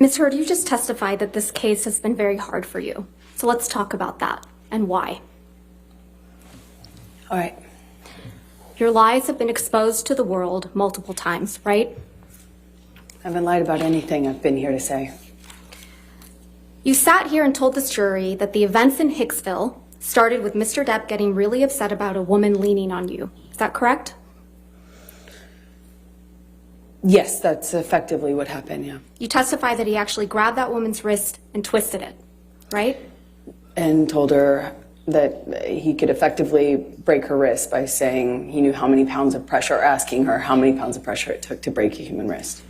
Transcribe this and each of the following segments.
Ms. Heard, you just testified that this case has been very hard for you. So let's talk about that and why. All right. Your lies have been exposed to the world multiple times, right? I haven't lied about anything I've been here to say. You sat here and told this jury that the events in Hicksville started with Mr. Depp getting really upset about a woman leaning on you. Is that correct? Yes, that's effectively what happened, yeah. You testified that he actually grabbed that woman's wrist and twisted it, right? And told her that he could effectively break her wrist by saying he knew how many pounds of pressure, or asking her how many pounds of pressure it took to break a human wrist.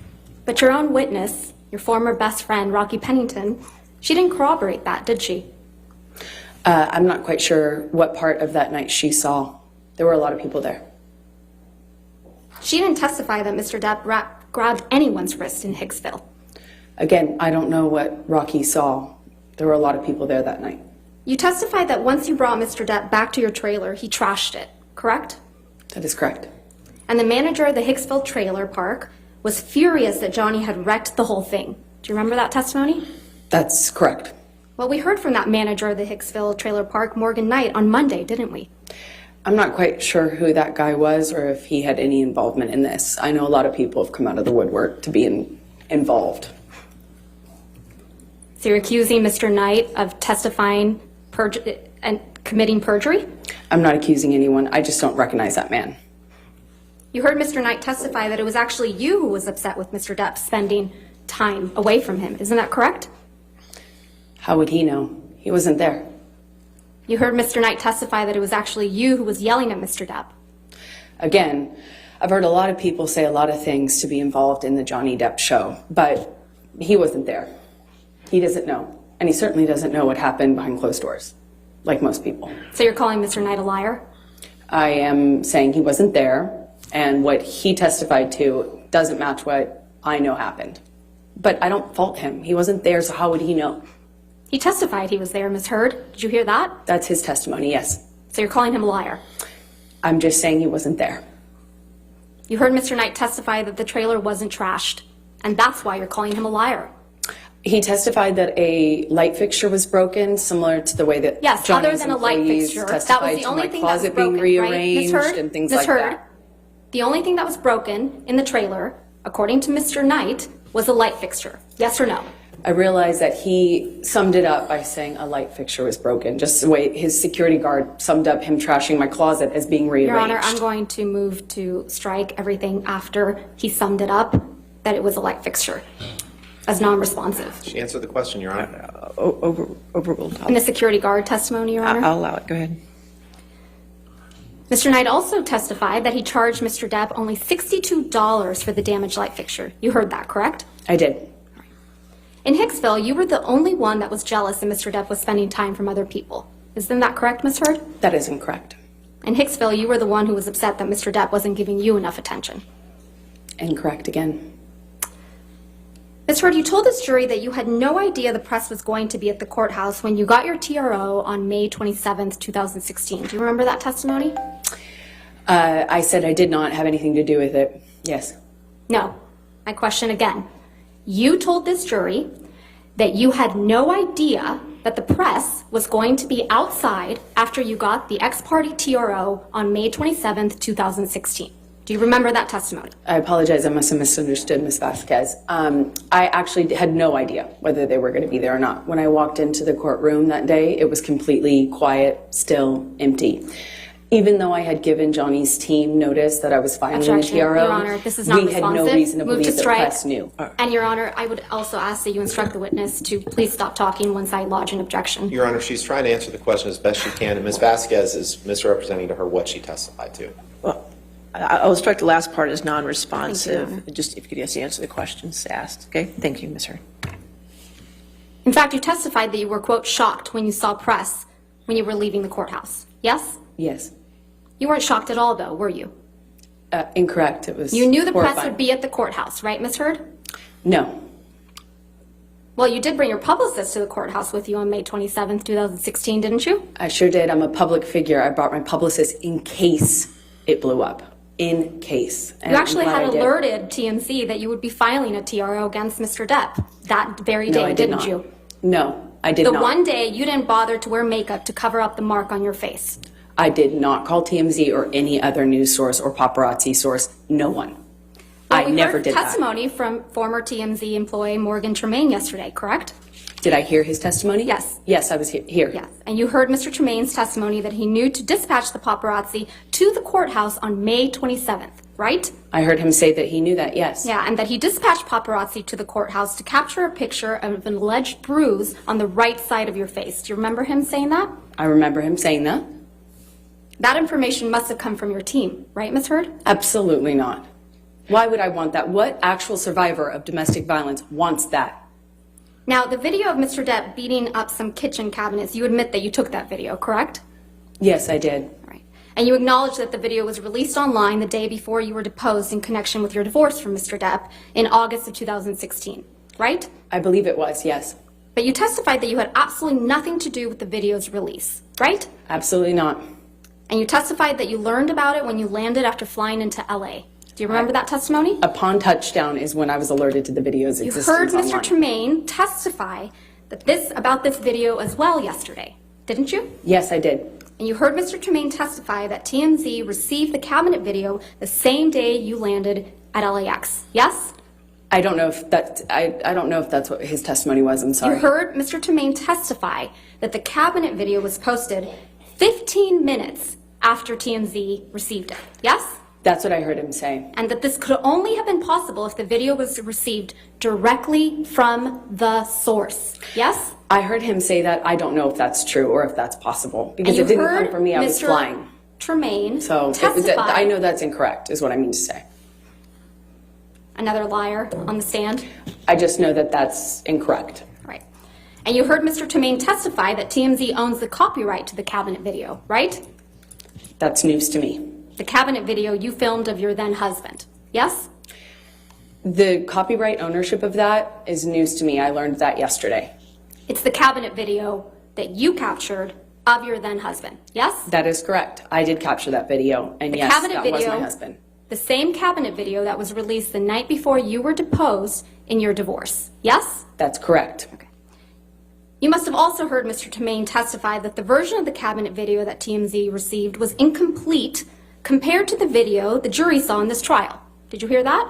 But your own witness, your former best friend, Rocky Pennington, she didn't corroborate that, did she? I'm not quite sure what part of that night she saw. There were a lot of people there. She didn't testify that Mr. Depp grabbed anyone's wrist in Hicksville. Again, I don't know what Rocky saw. There were a lot of people there that night. You testified that once you brought Mr. Depp back to your trailer, he trashed it, correct? That is correct. And the manager of the Hicksville trailer park was furious that Johnny had wrecked the whole thing. Do you remember that testimony? That's correct. Well, we heard from that manager of the Hicksville trailer park, Morgan Knight, on Monday, didn't we? I'm not quite sure who that guy was or if he had any involvement in this. I know a lot of people have come out of the woodwork to be involved. So you're accusing Mr. Knight of testifying and committing perjury? I'm not accusing anyone. I just don't recognize that man. You heard Mr. Knight testify that it was actually you who was upset with Mr. Depp spending time away from him. Isn't that correct? How would he know? He wasn't there. You heard Mr. Knight testify that it was actually you who was yelling at Mr. Depp. Again, I've heard a lot of people say a lot of things to be involved in the Johnny Depp show, but he wasn't there. He doesn't know. And he certainly doesn't know what happened behind closed doors, like most people. So you're calling Mr. Knight a liar? I am saying he wasn't there, and what he testified to doesn't match what I know happened. But I don't fault him. He wasn't there, so how would he know? He testified he was there, Ms. Heard. Did you hear that? That's his testimony, yes. So you're calling him a liar? I'm just saying he wasn't there. You heard Mr. Knight testify that the trailer wasn't trashed, and that's why you're calling him a liar. He testified that a light fixture was broken, similar to the way that yes, other than a light fixture, that was the only thing that was broken, being right? rearranged Ms. Heard? and things Ms. like Heard, that. The only thing that was broken in the trailer, according to Mr. Knight, was a light fixture. Yes or no? I realized that he summed it up by saying a light fixture was broken, just the way his security guard summed up him trashing my closet as being rearranged. Your Honor, I'm going to move to strike everything after he summed it up, that it was a light fixture, as non-responsive. She answered the question, Your Honor. Overruled. In the security guard testimony, Your Honor? I'll allow it. Go ahead. Mr. Knight also testified that he charged Mr. Depp only $62 for the damaged light fixture. You heard that, correct? I did. In Hicksville, you were the only one that was jealous that Mr. Depp was spending time from other people. Isn't that correct, Ms. Heard? That isn't correct. In Hicksville, you were the one who was upset that Mr. Depp wasn't giving you enough attention. Incorrect again. Ms. Heard, you told this jury that you had no idea the press was going to be at the courthouse when you got your TRO on May 27th, 2016. Do you remember that testimony? I said I did not have anything to do with it. Yes. No. My question again. You told this jury that you had no idea that the press was going to be outside after you got the ex-parte TRO on May 27th, 2016. Do you remember that testimony? I apologize. I must have misunderstood Ms. Vasquez. I actually had no idea whether they were going to be there or not. When I walked into the courtroom that day, it was completely quiet, still, empty. Even though I had given Johnny's team notice that I was filing the TRO, Your Honor, this is not we had no reason to believe the press knew. And Your Honor, I would also ask that you instruct the witness to please stop talking once I lodge an objection. Your Honor, she's trying to answer the question as best she can, and Ms. Vasquez is misrepresenting to her what she testified to. Well, I'll strike the last part as non-responsive. Just if you could just answer the questions asked. Okay. Thank you, Ms. Heard. In fact, you testified that you were, quote, shocked when you saw press when you were leaving the courthouse. Yes? Yes. You weren't shocked at all, though, were you? Incorrect. It was You knew the horrifying. press would be at the courthouse, right, Ms. Heard? No. Well, you did bring your publicist to the courthouse with you on May 27th, 2016, didn't you? I sure did. I'm a public figure. I brought my publicist in case it blew up. in case. And You I'm actually glad had I did. alerted TMZ that you would be filing a TRO against Mr. Depp that very day, No, I did didn't not. you? No, I did The not. one day you didn't bother to wear makeup to cover up the mark on your face. I did not call TMZ or any other news source or paparazzi source. No one. I We never heard did that. testimony from former TMZ employee Morgan Tremaine yesterday, correct? Did I hear his testimony? Yes. Yes, I was here. Yes. And you heard Mr. Tremaine's testimony that he knew to dispatch the paparazzi to the courthouse on May 27th, right? I heard him say that he knew that, yes. Yeah, and that he dispatched paparazzi to the courthouse to capture a picture of an alleged bruise on the right side of your face. Do you remember him saying that? I remember him saying that. That information must have come from your team, right, Ms. Heard? Absolutely not. Why would I want that? What actual survivor of domestic violence wants that? Now, the video of Mr. Depp beating up some kitchen cabinets, you admit that you took that video, correct? Yes, I did. All right. And you acknowledge that the video was released online the day before you were deposed in connection with your divorce from Mr. Depp in August of 2016, right? I believe it was, yes. But you testified that you had absolutely nothing to do with the video's release, right? Absolutely not. And you testified that you learned about it when you landed after flying into LA. Do you remember that testimony? Upon touchdown is when I was alerted to the video's You existence heard Mr. online. Tremaine testify that about this video as well yesterday, didn't you? Yes, I did. And you heard Mr. Tremaine testify that TMZ received the cabinet video the same day you landed at LAX, yes? I don't know if I don't know if that's what his testimony was. I'm sorry. You heard Mr. Tremaine testify that the cabinet video was posted 15 minutes after TMZ received it, yes? That's what I heard him say. And that this could only have been possible if the video was received directly from the source, yes? I heard him say that. I don't know if that's true or if that's possible because And it you didn't come heard from me. I was Mr. flying. Tremaine So testify. I know that's incorrect is what I mean to say. Another liar on the stand. I just know that that's incorrect. Right. And you heard Mr. Tremaine testify that TMZ owns the copyright to the cabinet video, right? That's news to me. The cabinet video you filmed of your then husband, yes? The copyright ownership of that is news to me. I learned that yesterday. It's the cabinet video that you captured of your then husband, yes? That is correct. I did capture that video, and yes, cabinet that was video- my husband. The same cabinet video that was released the night before you were deposed in your divorce, yes? That's correct. You must have also heard Mr. Tremaine testify that the version of the cabinet video that TMZ received was incomplete compared to the video the jury saw in this trial. Did you hear that?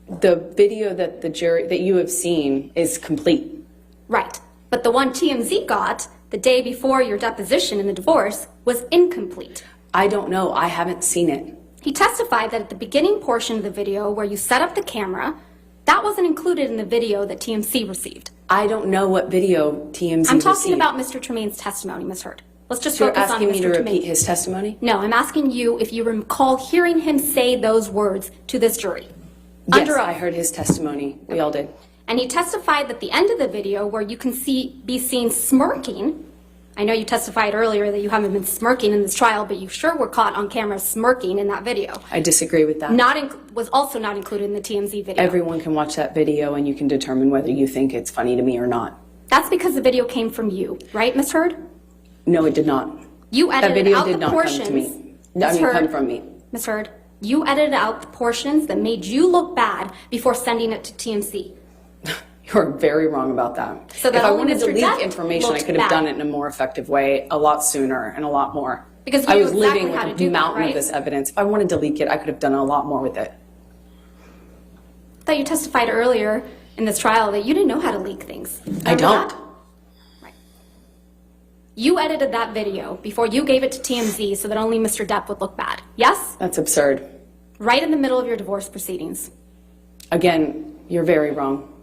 The video that that you have seen is complete. Right. But the one TMZ got the day before your deposition in the divorce was incomplete. I don't know. I haven't seen it. He testified that at the beginning portion of the video where you set up the camera, that wasn't included in the video that TMZ received. I don't know what video TMZ I'm talking received. about Mr. Tremaine's testimony, Ms. Heard. Let's just You're focus on asking me Mr. to Tremaine. repeat his testimony? No, I'm asking you if you recall hearing him say those words to this jury. Yes, Under oath. I heard his testimony. We all did. And he testified that the end of the video where you can be seen smirking. I know you testified earlier that you haven't been smirking in this trial, but you sure were caught on camera smirking in that video. I disagree with that. Was also not included in the TMZ video. Everyone can watch that video and you can determine whether you think it's funny to me or not. That's because the video came from you, right, Ms. Heard? No, it did not. You That edited video out did the not portions. come to me. I Ms. mean, Heard, come from me. Ms. Heard, you edited out the portions that made you look bad before sending it to TMZ. You're very wrong about that. So that if I only wanted to Mr. leak Depp information, I looked could have bad. done it in a more effective way, a lot sooner and a lot more. Because you I knew was exactly living how to with do a that, mountain right? of this evidence. If I wanted to leak it, I could have done a lot more with it. I thought you testified earlier in this trial that you didn't know how to leak things. I Remember don't. that? Right. You edited that video before you gave it to TMZ so that only Mr. Depp would look bad. Yes? That's absurd. Right in the middle of your divorce proceedings. Again, you're very wrong.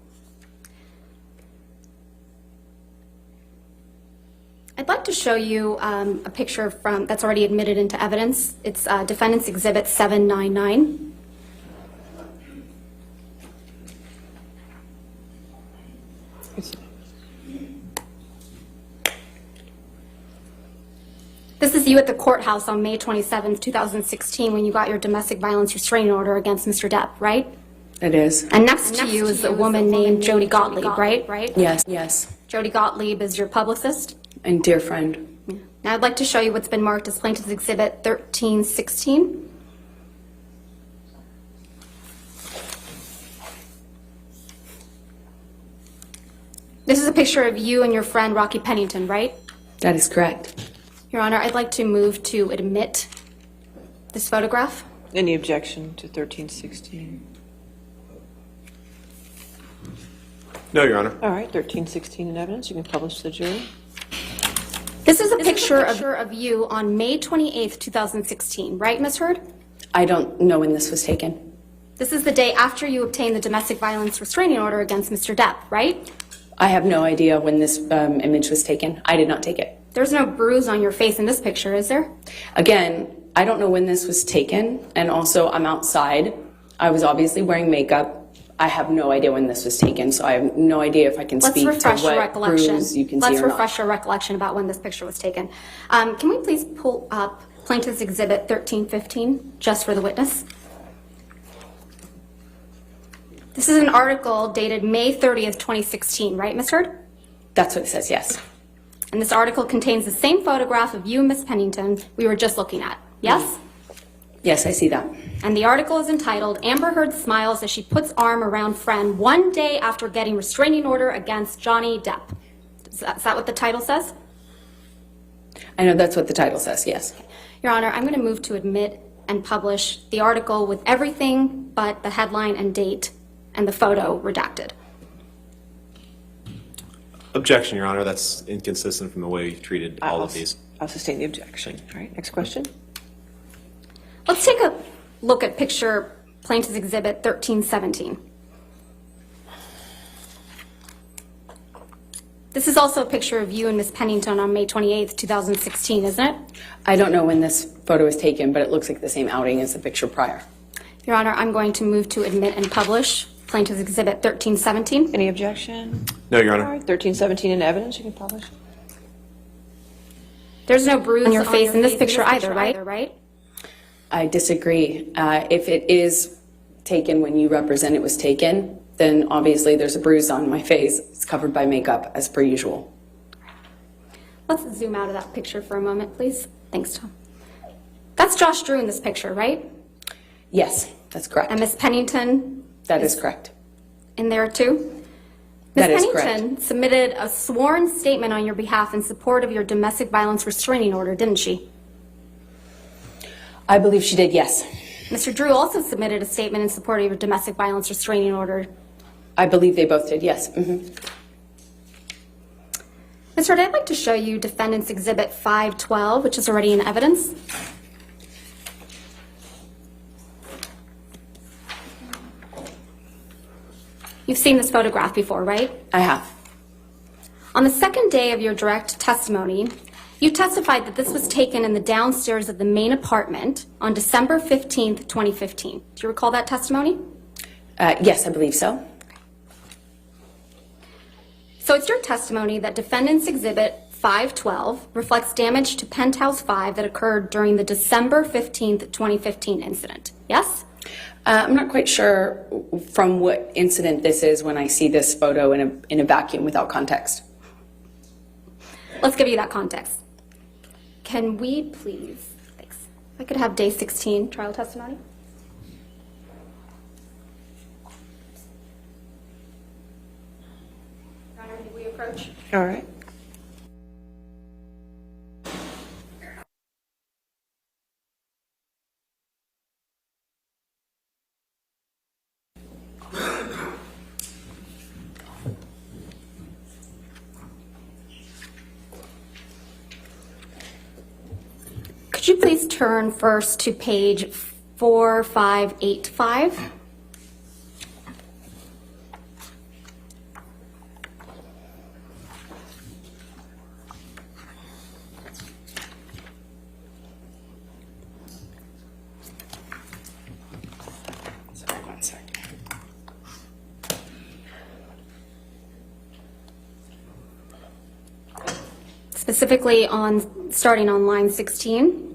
I'd like to show you a picture that's already admitted into evidence. It's Defendant's Exhibit 799. This is you at the courthouse on May 27th, 2016, when you got your domestic violence restraining order against Mr. Depp, right? It is. And next to you is a woman named Jody Gottlieb, right? Yes, yes. Jody Gottlieb is your publicist. And dear friend. Now I'd like to show you what's been marked as Plaintiff's Exhibit 1316. This is a picture of you and your friend Rocky Pennington, right? That is correct. Your Honor, I'd like to move to admit this photograph. Any objection to 1316? No, Your Honor. All right, 1316 in evidence. You can publish to the jury. This is a picture of you on May 28th, 2016, right, Ms. Hurd? I don't know when this was taken. This is the day after you obtained the domestic violence restraining order against Mr. Depp, right? I have no idea when this image was taken. I did not take it. There's no bruise on your face in this picture, is there? Again, I don't know when this was taken, and also I'm outside. I was obviously wearing makeup. I have no idea when this was taken, so I have no idea if I can speak to what bruise you can see or not. Let's refresh your recollection about when this picture was taken. Can we please pull up Plaintiff's Exhibit 1315, just for the witness? This is an article dated May 30th, 2016, right, Ms. Hurd? That's what it says, yes. And this article contains the same photograph of you and Ms. Pennington we were just looking at, yes? Yes, I see that. And the article is entitled, Amber Heard Smiles as She Puts Arm Around Friend One Day After Getting Restraining Order Against Johnny Depp. Is that what the title says? I know that's what the title says, yes. Your Honor, I'm going to move to admit and publish the article with everything but the headline and date and the photo redacted. Objection, Your Honor. That's inconsistent from the way you treated all of these. I'll sustain the objection. All right, next question. Let's take a look at picture Plaintiff's Exhibit 1317. This is also a picture of you and Ms. Pennington on May 28th, 2016, isn't it? I don't know when this photo was taken, but it looks like the same outing as the picture prior. Your Honor, I'm going to move to admit and publish Plaintiff's Exhibit 1317. Any objection? No, Your All Honor. right, 1317 in evidence. You can publish. There's no bruise on your face in this picture either, right? I disagree. If it is taken when you represent it was taken, then obviously there's a bruise on my face. It's covered by makeup, as per usual. Let's zoom out of that picture for a moment, please. Thanks, Tom. That's Josh Drew in this picture, right? Yes, that's correct. And Ms. Pennington That is correct. in there too? That Ms. is correct. Pennington submitted a sworn statement on your behalf in support of your domestic violence restraining order, didn't she? I believe she did, yes. Mr. Drew also submitted a statement in support of your domestic violence restraining order. I believe they both did, yes. Ms. Hurd, I'd like to show you Defendant's Exhibit 512, which is already in evidence. You've seen this photograph before, right? I have. On the second day of your direct testimony, you testified that this was taken in the downstairs of the main apartment on December 15th, 2015. Do you recall that testimony? Yes, I believe so. So it's your testimony that Defendant's Exhibit 512 reflects damage to Penthouse 5 that occurred during the December 15th, 2015 incident, yes? I'm not quite sure from what incident this is when I see this photo in a vacuum without context. Let's give you that context. Can we please, thanks, if I could have day 16 trial testimony? Your Honor, may we approach? All right. Could you please turn first to page 4585? Sorry, one second. Specifically starting on line 16,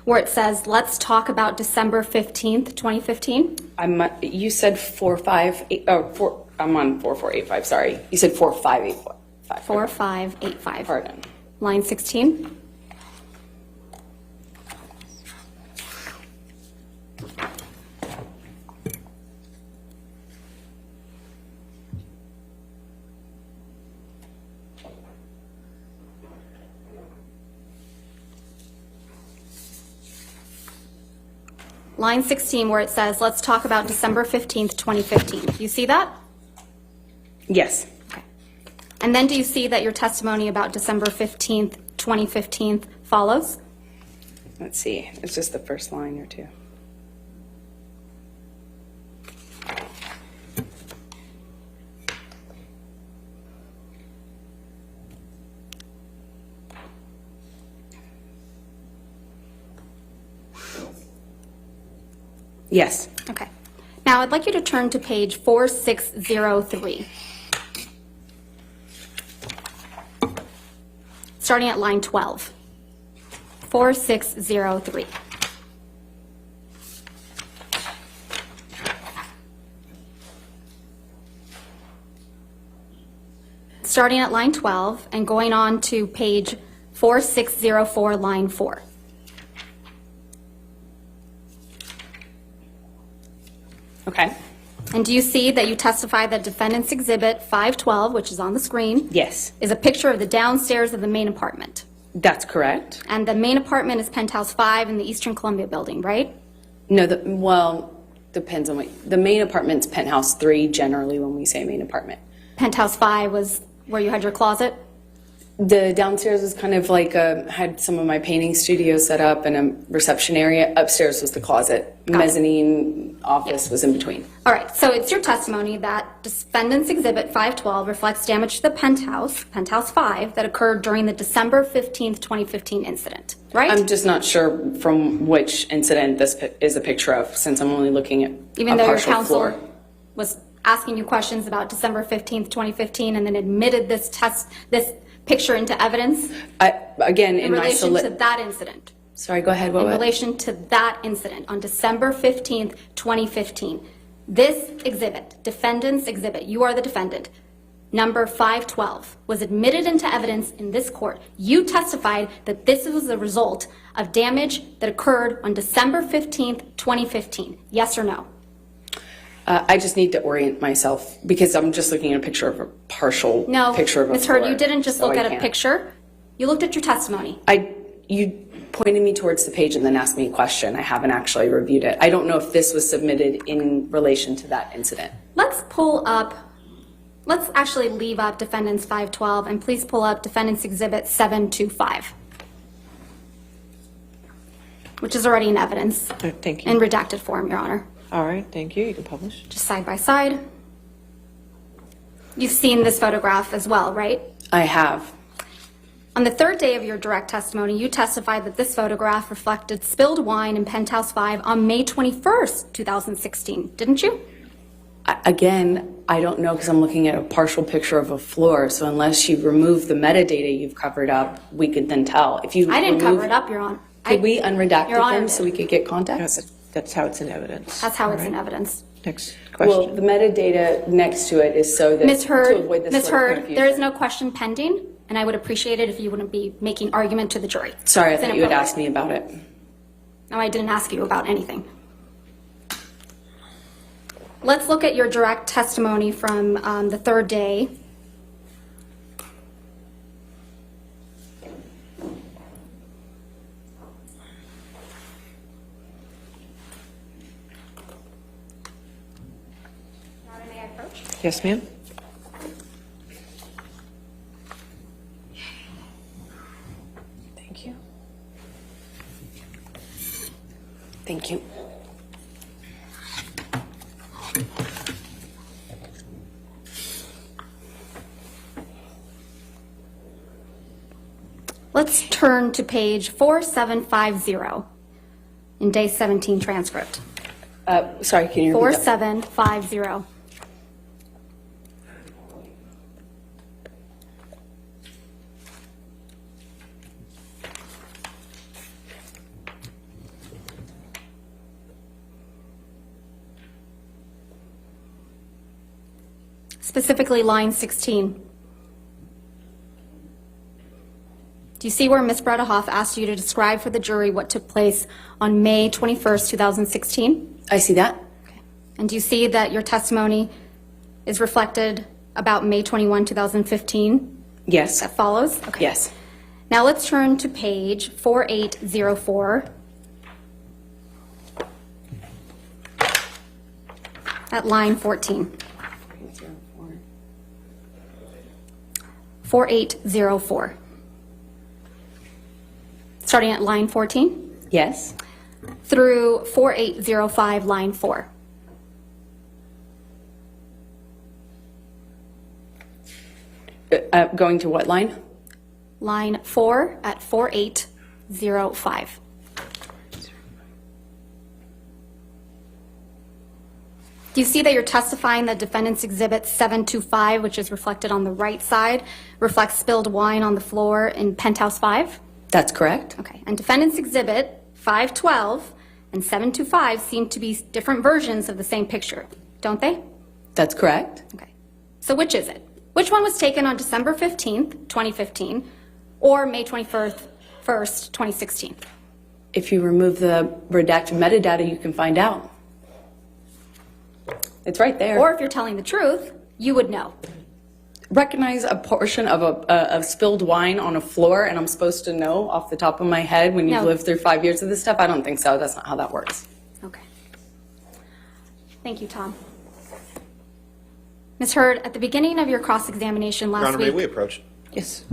where it says, let's talk about December 15th, 2015. You said 4585. I'm on 4485. Sorry, you said 4585. 4585. Pardon. line 16. Line 16, where it says, let's talk about December 15th, 2015. You see that? Yes. Okay. And then do you see that your testimony about December 15th, 2015 follows? Let's see. It's just the first line or two. Yes. Okay. Now I'd like you to turn to page 4603. Starting at line 12. 4603. Starting at line 12 and going on to page 4604, line 4. Okay. And do you see that you testify that Defendant's Exhibit 512, which is on the screen, Yes. is a picture of the downstairs of the main apartment? That's correct. And the main apartment is Penthouse 5 in the Eastern Columbia building, right? No, well, depends on what, the main apartment's penthouse 3 generally when we say main apartment. Penthouse 5 was where you had your closet? The downstairs was kind of like had some of my painting studio set up and a reception area. Upstairs was the closet. Mezzanine office was in between. All right, so it's your testimony that Defendant's Exhibit 512 reflects damage to the penthouse, Penthouse 5, that occurred during the December 15th, 2015 incident, right? I'm just not sure from which incident this is a picture of, since I'm only looking at Even a though your partial counsel floor. was asking you questions about December 15th, 2015, and then admitted this picture into evidence Again, in relation to that incident. Sorry, go ahead. In relation to that incident on December 15th, 2015. This exhibit, Defendant's Exhibit, you are the defendant, number 512, was admitted into evidence in this court. You testified that this was the result of damage that occurred on December 15th, 2015. Yes or no? I just need to orient myself because I'm just looking at a picture of a partial picture of a Ms. Hurd, floor, you didn't just so look I at a can't. picture. You looked at your testimony. You pointed me towards the page and then asked me a question. I haven't actually reviewed it. I don't know if this was submitted in relation to that incident. Let's actually leave up Defendant's 512 and please pull up Defendant's Exhibit 725, which is already in evidence Thank you. in redacted form, Your Honor. All right, thank you. You can publish. Just side by side. You've seen this photograph as well, right? I have. On the third day of your direct testimony, you testified that this photograph reflected spilled wine in Penthouse 5 on May 21st, 2016, didn't you? Again, I don't know because I'm looking at a partial picture of a floor. So unless you remove the metadata you've covered up, we could then tell. If you I didn't cover it up, Your Honor. Could we unredact Your Honor them so we could get context? That's how it's in evidence. That's how All it's in right. evidence. Next question. Well, the metadata next to it is so that Ms. to Hurd, avoid this Ms. sort of Hurd, confusion. there is no question pending, and I would appreciate it if you wouldn't be making argument to the jury. Sorry, I It's thought you had inappropriate. asked me about it. No, I didn't ask you about anything. Let's look at your direct testimony from the third day. Yes, ma'am. Thank you. Thank you. Let's turn to page 4750 in day 17 transcript. Sorry, can you repeat that? 4750. Specifically line 16. Do you see where Ms. Bredehoff asked you to describe for the jury what took place on May 21st, 2016? I see that. And do you see that your testimony is reflected about May 21, 2015? Yes. That follows? Okay. Yes. Now let's turn to page 4804 at line 14. 4804. Starting at line 14 Yes. through 4805, line 4. Going to what line? Line 4 at 4805. Do you see that you're testifying that Defendant's Exhibit 725, which is reflected on the right side, reflects spilled wine on the floor in Penthouse 5? That's correct. Okay. And Defendant's Exhibit 512 and 725 seem to be different versions of the same picture, don't they? That's correct. Okay. So which is it? Which one was taken on December 15th, 2015, or May 21st, 2016? If you remove the redacted metadata, you can find out. It's right there. Or if you're telling the truth, you would know. Recognize a portion of of spilled wine on a floor, and I'm supposed to know off the top of my head when you've No. lived through 5 years of this stuff? I don't think so. That's not how that works. Okay. Thank you, Tom. Ms. Hurd, at the beginning of your cross-examination Your last Honor, may week... we approach? Yes.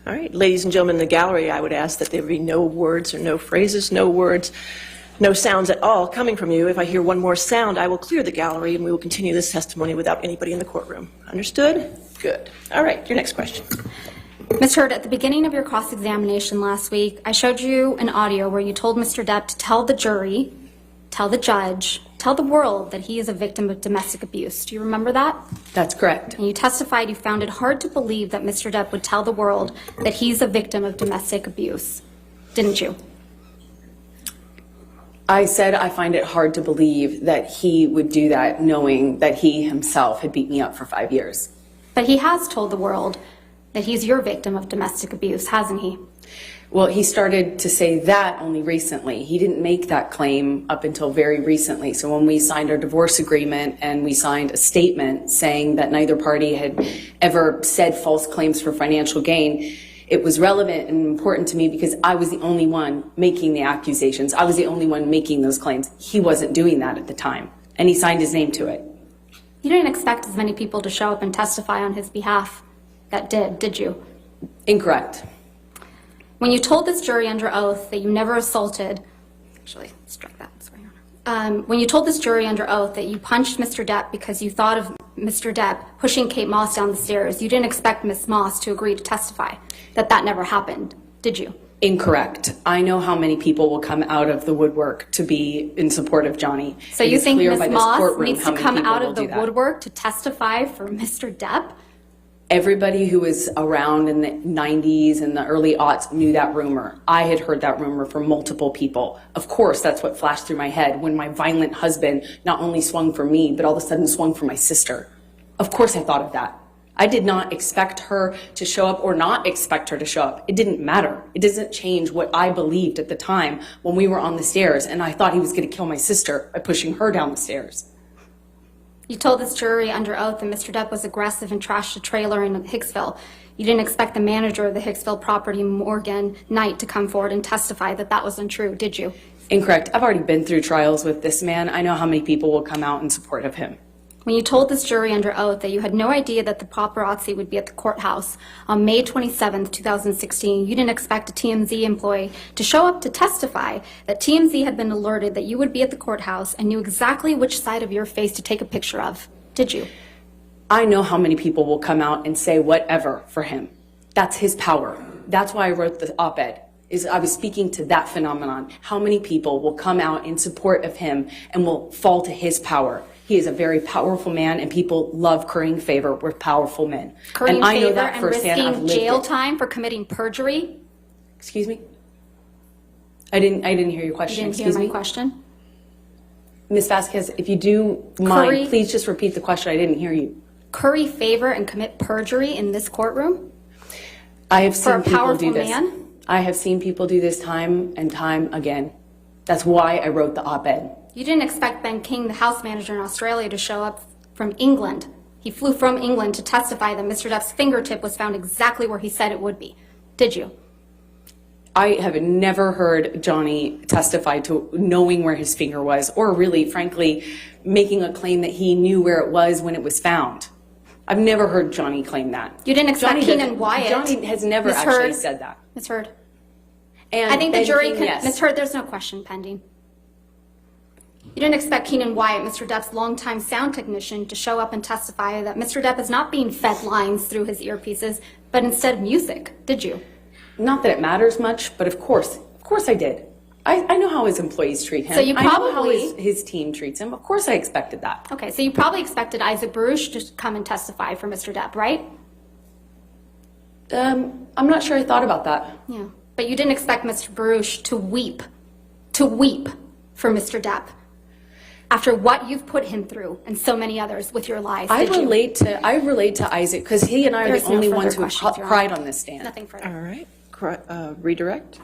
All right, ladies and gentlemen in the gallery, I would ask that there be no words or no phrases, no words, no sounds at all coming from you. If I hear one more sound, I will clear the gallery and we will continue this testimony without anybody in the courtroom. Understood? Good. All right, your next question. Ms. Hurd, at the beginning of your cross-examination last week, I showed you an audio where you told Mr. Depp to tell the jury, tell the judge, tell the world that he is a victim of domestic abuse. Do you remember that? That's correct. And you testified you found it hard to believe that Mr. Depp would tell the world that he's a victim of domestic abuse, didn't you? I said I find it hard to believe that he would do that knowing that he himself had beat me up for 5 years. But he has told the world that he's your victim of domestic abuse, hasn't he? Well, he started to say that only recently. He didn't make that claim up until very recently. So when we signed our divorce agreement and we signed a statement saying that neither party had ever said false claims for financial gain, it was relevant and important to me because I was the only one making the accusations. I was the only one making those claims. He wasn't doing that at the time, and he signed his name to it. You didn't expect as many people to show up and testify on his behalf that did you? Incorrect. When you told this jury under oath that you never assaulted, actually, strike that, sorry, Your Honor. When you told this jury under oath that you punched Mr. Depp because you thought of Mr. Depp pushing Kate Moss down the stairs, you didn't expect Ms. Moss to agree to testify that never happened, did you? Incorrect. I know how many people will come out of the woodwork to be in support of Johnny. So you think Ms. Moss needs how to many come people out will of the do that. woodwork to testify for Mr. Depp? Everybody who was around in the 90s and the early aughts knew that rumor. I had heard that rumor from multiple people. Of course, that's what flashed through my head when my violent husband not only swung for me, but all of a sudden swung for my sister. Of course I thought of that. I did not expect her to show up or not expect her to show up. It didn't matter. It doesn't change what I believed at the time when we were on the stairs and I thought he was going to kill my sister by pushing her down the stairs. You told this jury under oath that Mr. Depp was aggressive and trashed a trailer in Hicksville. You didn't expect the manager of the Hicksville property, Morgan Knight, to come forward and testify that that was untrue, did you? Incorrect. I've already been through trials with this man. I know how many people will come out in support of him. When you told this jury under oath that you had no idea that the paparazzi would be at the courthouse on May 27, 2016, you didn't expect a TMZ employee to show up to testify that TMZ had been alerted that you would be at the courthouse and knew exactly which side of your face to take a picture of, did you? I know how many people will come out and say whatever for him. That's his power. That's why I wrote the op-ed. I was speaking to that phenomenon. How many people will come out in support of him and will fall to his power? He is a very powerful man, and people love currying favor with powerful men. Currying and I know favor that and firsthand. I've risking lived jail it. time for committing perjury? Excuse me? I didn't hear your You question. didn't hear Excuse my me? question? Ms. Vasquez, if you do mind, Curry- please just repeat the question. I didn't hear you. Curry favor and commit perjury in this courtroom? I have For seen a people powerful do this. man? I have seen people do this time and time again. That's why I wrote the op-ed. You didn't expect Ben King, the house manager in Australia, to show up from England. He flew from England to testify that Mr. Depp's fingertip was found exactly where he said it would be. Did you? I have never heard Johnny testify to knowing where his finger was, or really, frankly, making a claim that he knew where it was when it was found. I've never heard Johnny claim that. You didn't expect Johnny Keenan doesn't- Wyatt. Johnny has never Ms. actually Heard. said that. Ms. Heard. And I think the Ben jury King, can, yes. Ms. Heard, there's no question pending. You didn't expect Keenan Wyatt, Mr. Depp's longtime sound technician, to show up and testify that Mr. Depp is not being fed lines through his earpieces, but instead music, did you? Not that it matters much, but of course I did. I know how his employees treat him. So you I know how probably- his team treats him. Of course I expected that. Okay, so you probably expected Isaac Baruch to come and testify for Mr. Depp, right? I'm not sure I thought about that. Yeah. But you didn't expect Mr. Baruch to weep for Mr. Depp after what you've put him through and so many others with your lies, I did you? relate to Isaac because he and I are There's the no only further ones who questions, Your cried Honor. on this stand. Nothing further. All right. Redirect.